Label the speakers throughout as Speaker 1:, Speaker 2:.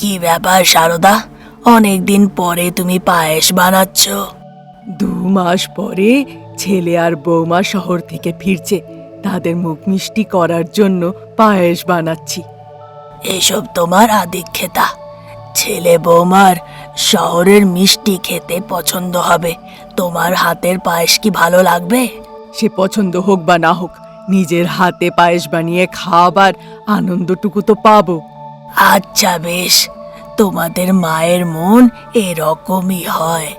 Speaker 1: কি ব্যাপার সারদা, অনেকদিন পরে তুমি পায়েস বানাচ্ছ?
Speaker 2: 2 মাস পরে ছেলে আর বৌমা শহর থেকে ফিরছে, তাদের মুখ মিষ্টি করার জন্য পায়েস বানাচ্ছি।
Speaker 1: এসব তোমার আদিক্ষেতা। ছেলে বৌমার শহরের মিষ্টি খেতে পছন্দ হবে, তোমার হাতের পায়েস কি ভালো লাগবে?
Speaker 2: সে পছন্দ হোক বা না হোক, নিজের হাতে পায়েস বানিয়ে খাওয়াবার আনন্দটুকু তো পাবো।
Speaker 1: আচ্ছা বেশ, তোমাদের মায়ের মন এরকমই হয়।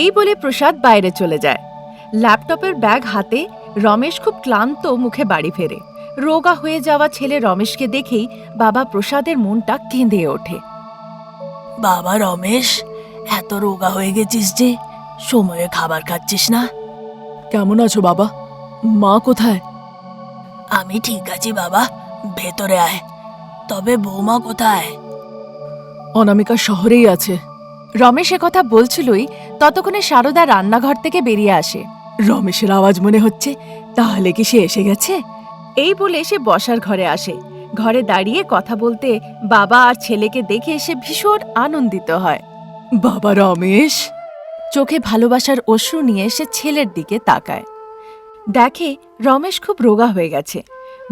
Speaker 3: এই বলে প্রসাদ বাইরে চলে যায়। ল্যাপটপের ব্যাগ হাতে রমেশ খুব ক্লান্ত মুখে বাড়ি ফেরে। রোগা হয়ে যাওয়া ছেলে রমেশকে দেখেই বাবা প্রসাদের মনটা কেঁদে ওঠে।
Speaker 1: বাবা রমেশ, এত রোগা হয়ে গেছিস যে, সময়ে খাবার খাচ্ছিস না।
Speaker 2: কেমন আছো বাবা? মা কোথায়?
Speaker 1: আমি ঠিক আছি বাবা, ভেতরে আয়। তবে বৌমা কোথায়?
Speaker 2: অনামিকা শহরেই আছে।
Speaker 3: রমেশ কথা বলছিলই ততক্ষণে সারদা রান্নাঘর থেকে বেরিয়ে আসে।
Speaker 2: রমেশের আওয়াজ মনে হচ্ছে, তাহলে কি সে এসে গেছে?
Speaker 3: এই বলে সে বসার ঘরে আসে। ঘরে দাঁড়িয়ে কথা বলতে বাবা আর ছেলেকে দেখে সে ভীষণ আনন্দিত হয়।
Speaker 2: বাবা রমেশ!
Speaker 3: চোখে ভালোবাসার অশ্রু নিয়ে সে ছেলের দিকে তাকায়। দেখে রমেশ খুব রোগা হয়ে গেছে।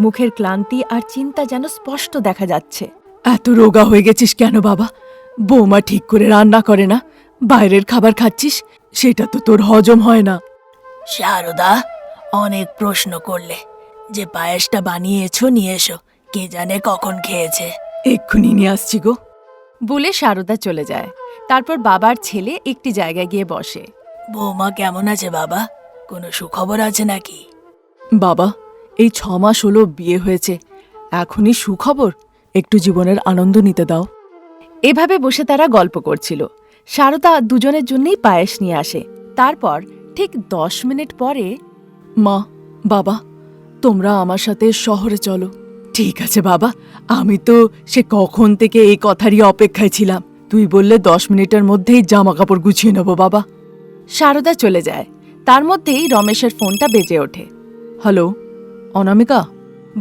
Speaker 3: মুখের ক্লান্তি আর চিন্তা যেন স্পষ্ট দেখা যাচ্ছে।
Speaker 2: এত রোগা হয়ে গেছিস কেন বাবা? বৌমা ঠিক করে রান্না করে না, বাইরের খাবার খাচ্ছিস, সেটা তো তোর হজম হয় না।
Speaker 1: শারদা, অনেক প্রশ্ন করলে। যে পায়েসটা বানিয়েছো নিয়ে এসো, কে জানে কখন খেয়েছে।
Speaker 2: এক্ষুনি নিয়ে আসছি গো।
Speaker 3: বলে সারদা চলে যায়। তারপর বাবার ছেলে একটি জায়গায় গিয়ে বসে।
Speaker 1: বৌমা কেমন আছে বাবা? কোনো সুখবর আছে নাকি?
Speaker 2: বাবা, এই 6 মাস হলো বিয়ে হয়েছে, এখনই সুখবর? একটু জীবনের আনন্দ নিতে দাও।
Speaker 3: এভাবে বসে তারা গল্প করছিল। সারদা দুজনের জন্যই পায়েস নিয়ে আসে। তারপর ঠিক 10 মিনিট পরে
Speaker 2: মা, বাবা, তোমরা আমার সাথে শহরে চলো। ঠিক আছে বাবা, আমি তো সে কখন থেকে এই কথারই অপেক্ষায় ছিলাম। তুই বললে 10 মিনিটের মধ্যেই জামা কাপড় গুছিয়ে নেবো বাবা।
Speaker 3: সারদা চলে যায়। তার মধ্যেই রমেশের ফোনটা বেজে ওঠে।
Speaker 2: হ্যালো, অনামিকা?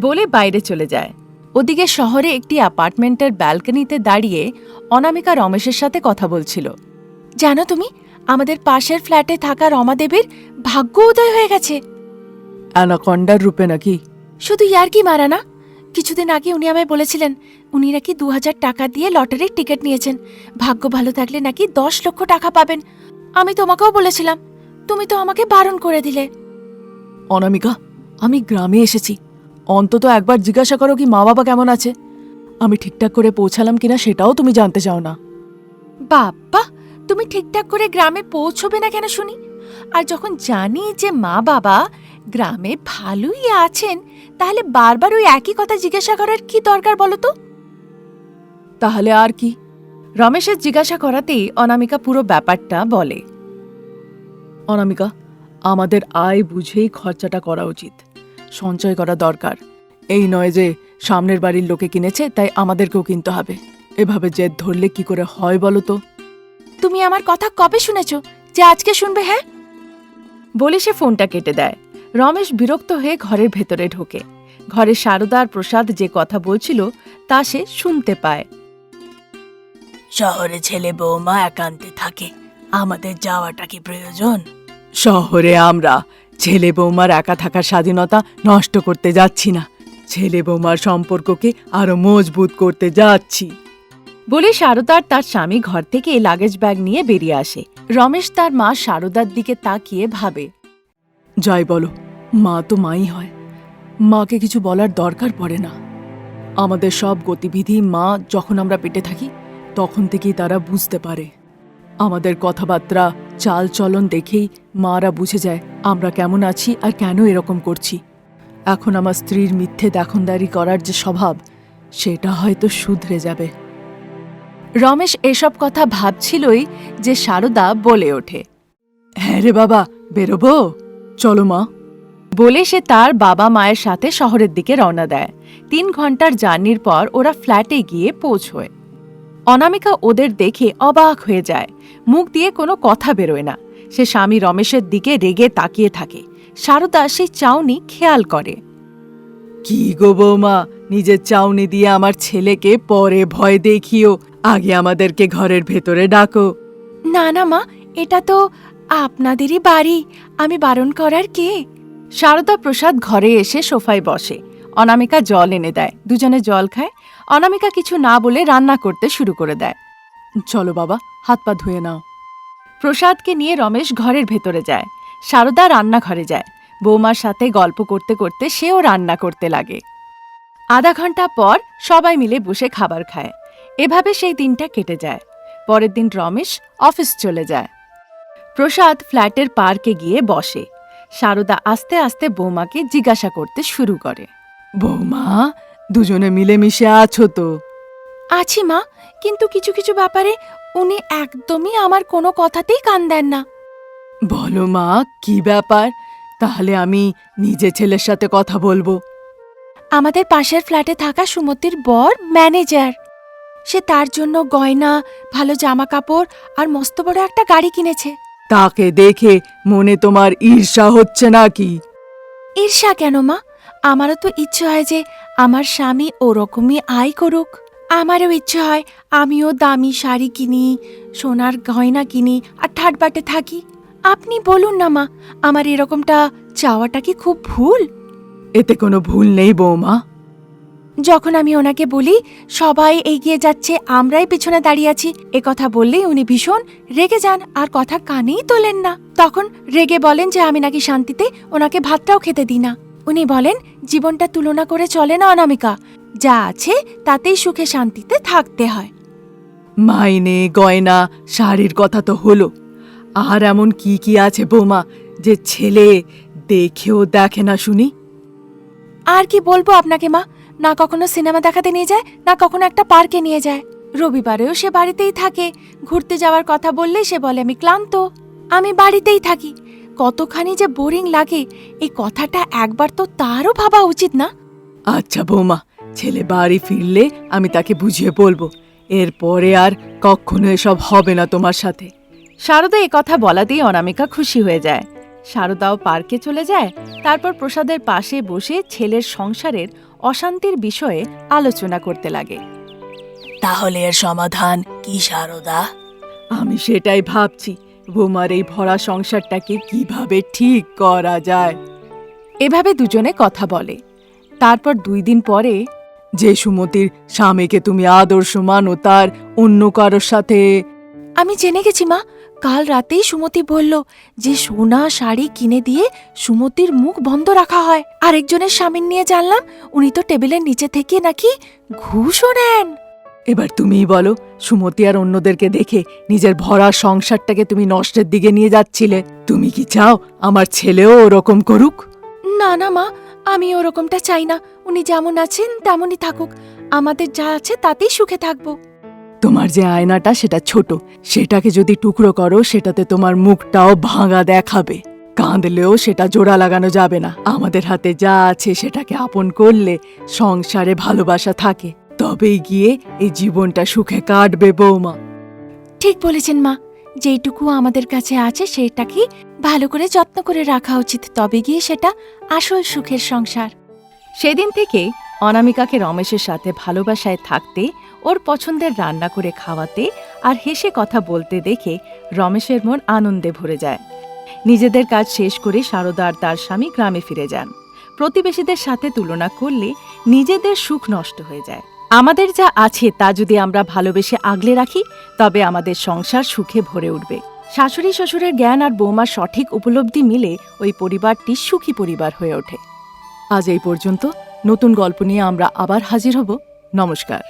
Speaker 3: বলে বাইরে চলে যায়। ওদিকে শহরে একটি অ্যাপার্টমেন্টের ব্যালকনিতে দাঁড়িয়ে অনামিকা রমেশের সাথে কথা বলছিল। জানো তুমি, আমাদের পাশের ফ্ল্যাটে থাকা রমাদেবীর ভাগ্য উদয় হয়ে গেছে।
Speaker 2: অ্যানাকন্ডার রূপে নাকি?
Speaker 3: শুধু ইয়ার্কি মারা না, কিছুদিন আগে উনি আমায় বলেছিলেন উনি নাকি 2000 টাকা দিয়ে লটারির টিকিট নিয়েছেন। ভাগ্য ভালো থাকলে নাকি 10 লক্ষ টাকা পাবেন। আমি তোমাকেও বলেছিলাম, তুমি তো আমাকে বারণ করে দিলে।
Speaker 2: অনামিকা, আমি গ্রামে এসেছি, অন্তত একবার জিজ্ঞাসা করো কি মা বাবা কেমন আছে। আমি ঠিকঠাক করে পৌঁছালাম কিনা সেটাও তুমি জানতে চাও না।
Speaker 3: বাবা, তুমি ঠিকঠাক করে গ্রামে পৌঁছবে না কেন শুনি? আর যখন জানি যে মা বাবা গ্রামে ভালোই আছেন, তাহলে বারবার ওই একই কথা জিজ্ঞাসা করার কি দরকার বলো তো?
Speaker 2: তাহলে আর কি?
Speaker 3: রমেশের জিজ্ঞাসা করাতেই অনামিকা পুরো ব্যাপারটা বলে।
Speaker 2: অনামিকা, আমাদের আয় বুঝেই খরচাটা করা উচিত। সঞ্চয় করা দরকার। এই নয় যে সামনের বাড়ির লোকে কিনেছে তাই আমাদেরকেও কিনতে হবে। এভাবে জেদ ধরলে কি করে হয় বলো তো?
Speaker 3: তুমি আমার কথা কবে শুনেছ যে আজকে শুনবে? হ্যাঁ, বলে সে ফোনটা কেটে দেয়। রমেশ বিরক্ত হয়ে ঘরের ভেতরে ঢোকে। ঘরে সারদা আর প্রসাদ যে কথা বলছিল তা সে শুনতে পায়।
Speaker 1: শহরে ছেলে বৌমা একান্তে থাকে, আমাদের যাওয়াটা কি প্রয়োজন?
Speaker 2: শহরে আমরা ছেলে বৌমার একা থাকার স্বাধীনতা নষ্ট করতে যাচ্ছি না, ছেলে বৌমার সম্পর্ককে আরো মজবুত করতে যাচ্ছি।
Speaker 3: বলে সারদা আর তার স্বামী ঘর থেকে লাগেজ ব্যাগ নিয়ে বেরিয়ে আসে। রমেশ তার মা সারদার দিকে তাকিয়ে ভাবে,
Speaker 2: যাই বলো, মা তো মাই হয়, মাকে কিছু বলার দরকার পড়ে না। আমাদের সব গতিবিধি মা যখন আমরা পেটে থাকি তখন থেকেই তারা বুঝতে পারে। আমাদের কথাবার্তা চাল চলন দেখেই মারা বুঝে যায় আমরা কেমন আছি আর কেন এরকম করছি। এখন আমার স্ত্রীর মিথ্যে দেখনদারি করার যে স্বভাব, সেটা হয়তো শুধরে যাবে।
Speaker 3: রমেশ এসব কথা ভাবছিলই যে সারদা বলে ওঠে,
Speaker 2: হ্যাঁ রে বাবা, বেরোবো, চলো মা।
Speaker 3: বলে সে তার বাবা মায়ের সাথে শহরের দিকে রওনা দেয়। 3 ঘন্টার জার্নির পর ওরা ফ্ল্যাটে গিয়ে পৌঁছয়। অনামিকা ওদের দেখে অবাক হয়ে যায়। মুখ দিয়ে কোনো কথা বেরোয় না। সে স্বামী রমেশের দিকে রেগে তাকিয়ে থাকে। সারদা সেই চাউনি খেয়াল করে।
Speaker 2: কি গো বৌমা, নিজের চাউনি দিয়ে আমার ছেলেকে পরে ভয় দেখিও, আগে আমাদেরকে ঘরের ভেতরে ডাকো।
Speaker 3: না না মা, এটা তো আপনাদেরই বাড়ি, আমি বারণ করার কে? শারদা প্রসাদ ঘরে এসে সোফায় বসে। অনামিকা জল এনে দেয়, দুজনে জল খায়। অনামিকা কিছু না বলে রান্না করতে শুরু করে দেয়।
Speaker 2: চলো বাবা, হাত পা ধুয়ে নাও।
Speaker 3: প্রসাদকে নিয়ে রমেশ ঘরের ভেতরে যায়। শারদা রান্নাঘরে যায়। বৌমার সাথে গল্প করতে করতে সেও রান্না করতে লাগে। আধা ঘন্টা পর সবাই মিলে বসে খাবার খায়। এভাবে সেই দিনটা কেটে যায়। পরের দিন রমেশ অফিস চলে যায়। প্রসাদ ফ্ল্যাটের পার্কে গিয়ে বসে। শারদা আস্তে আস্তে বৌমাকে জিজ্ঞাসা করতে শুরু করে।
Speaker 2: বৌমা, দুজনে মিলেমিশে আছো তো?
Speaker 3: আছি মা, কিন্তু কিছু কিছু ব্যাপারে উনি একদমই আমার কোনো কথাতেই কান দেন না।
Speaker 2: বলো মা, কি ব্যাপার? তাহলে আমি নিজে ছেলের সাথে কথা বলবো।
Speaker 3: আমাদের পাশের ফ্ল্যাটে থাকা সুমতির বর ম্যানেজার। সে তার জন্য গয়না, ভালো জামা কাপড় আর মস্ত বড় একটা গাড়ি কিনেছে।
Speaker 2: তাকে দেখে মনে তোমার ঈর্ষা হচ্ছে নাকি?
Speaker 3: ঈর্ষা কেন মা? আমারও তো ইচ্ছে হয় যে আমার স্বামী ওরকমই আয় করুক। আমারও ইচ্ছে হয় আমিও দামি শাড়ি কিনি, সোনার গয়না কিনি আর ঠাটবাটে থাকি। আপনি বলুন না মা, আমার এরকমটা চাওয়াটা কি খুব ভুল?
Speaker 2: এতে কোনো ভুল নেই বৌমা।
Speaker 3: যখন আমি ওনাকে বলি সবাই এগিয়ে যাচ্ছে, আমরাই পিছনে দাঁড়িয়ে আছি, এ কথা বললেই উনি ভীষণ রেগে যান আর কথা কানেই তোলেন না। তখন রেগে বলেন যে আমি নাকি শান্তিতে ওনাকে ভাতটাও খেতে দিই না। উনি বলেন জীবনটা তুলনা করে চলে না অনামিকা, যা আছে তাতেই সুখে শান্তিতে থাকতে হয়।
Speaker 2: মাইনে, গয়না, শাড়ির কথা তো হলো, আর এমন কি কি আছে বৌমা যে ছেলে দেখেও দেখে না শুনি?
Speaker 3: আর কি বলবো আপনাকে মা, না কখনো সিনেমা দেখাতে নিয়ে যায়, না কখনো একটা পার্কে নিয়ে যায়। রবিবারেও সে বাড়িতেই থাকে। ঘুরতে যাওয়ার কথা বললে সে বলে আমি ক্লান্ত, আমি বাড়িতেই থাকি। কতখানি যে বোরিং লাগে, এই কথাটা একবার তো তারও ভাবা উচিত না?
Speaker 2: আচ্ছা বৌমা, ছেলে বাড়ি ফিরলে আমি তাকে বুঝিয়ে বলবো। এরপরে আর কখনো এসব হবে না তোমার সাথে।
Speaker 3: শারদা এ কথা বলাতেই অনামিকা খুশি হয়ে যায়। শারদাও পার্কে চলে যায়। তারপর প্রসাদের পাশে বসে ছেলের সংসারের অশান্তির বিষয়ে আলোচনা করতে লাগে।
Speaker 1: তাহলে এর সমাধান কি শারদা?
Speaker 2: আমি সেটাই ভাবছি, বৌমার এই ভরা সংসারটাকে কিভাবে ঠিক করা যায়।
Speaker 3: এভাবে দুজনে কথা বলে। তারপর 2 দিন পরে
Speaker 2: যে সুমতির স্বামীকে তুমি আদর্শ মানো, তার অন্য কারোর সাথে।
Speaker 3: আমি জেনে গেছি মা, কাল রাতেই সুমতি বলল যে সোনা শাড়ি কিনে দিয়ে সুমতির মুখ বন্ধ রাখা হয়। আরেকজনের স্বামীর নিয়ে জানলাম উনি তো টেবিলের নিচে থেকে নাকি ঘুষও নেন।
Speaker 2: এবার তুমিই বলো, সুমতি আর অন্যদেরকে দেখে নিজের ভরা সংসারটাকে তুমি নষ্টের দিকে নিয়ে যাচ্ছিলে। তুমি কি চাও আমার ছেলেও ওরকম করুক?
Speaker 3: না না মা, আমি ওরকমটা চাই না। উনি যেমন আছেন তেমনই থাকুক, আমাদের যা আছে তাতেই সুখে থাকবো।
Speaker 2: তোমার যে আয়নাটা সেটা ছোট, সেটাকে যদি টুকরো করো সেটাতে তোমার মুখটাও ভাঙা দেখাবে। কাঁদলেও সেটা জোড়া লাগানো যাবে না। আমাদের হাতে যা আছে সেটাকে আপন করলে সংসারে ভালোবাসা থাকে, তবেই গিয়ে এই জীবনটা সুখে কাটবে বৌমা।
Speaker 3: ঠিক বলেছেন মা, যেইটুকু আমাদের কাছে আছে সেটাকে ভালো করে যত্ন করে রাখা উচিত, তবে গিয়ে সেটা আসল সুখের সংসার। সেদিন থেকে অনামিকাকে রমেশের সাথে ভালোবাসায় থাকতে, ওর পছন্দের রান্না করে খাওয়াতে আর হেসে কথা বলতে দেখে রমেশের মন আনন্দে ভরে যায়। নিজেদের কাজ শেষ করে শারদা আর তার স্বামী গ্রামে ফিরে যান। প্রতিবেশীদের সাথে তুলনা করলে নিজেদের সুখ নষ্ট হয়ে যায়। আমাদের যা আছে তা যদি আমরা ভালোবেসে আগলে রাখি, তবে আমাদের সংসার সুখে ভরে উঠবে। শাশুড়ি শ্বশুরের জ্ঞান আর বৌমার সঠিক উপলব্ধি মিলে ওই পরিবারটি সুখী পরিবার হয়ে ওঠে।
Speaker 2: আজ এই পর্যন্ত। নতুন গল্প নিয়ে আমরা আবার হাজির হব। নমস্কার।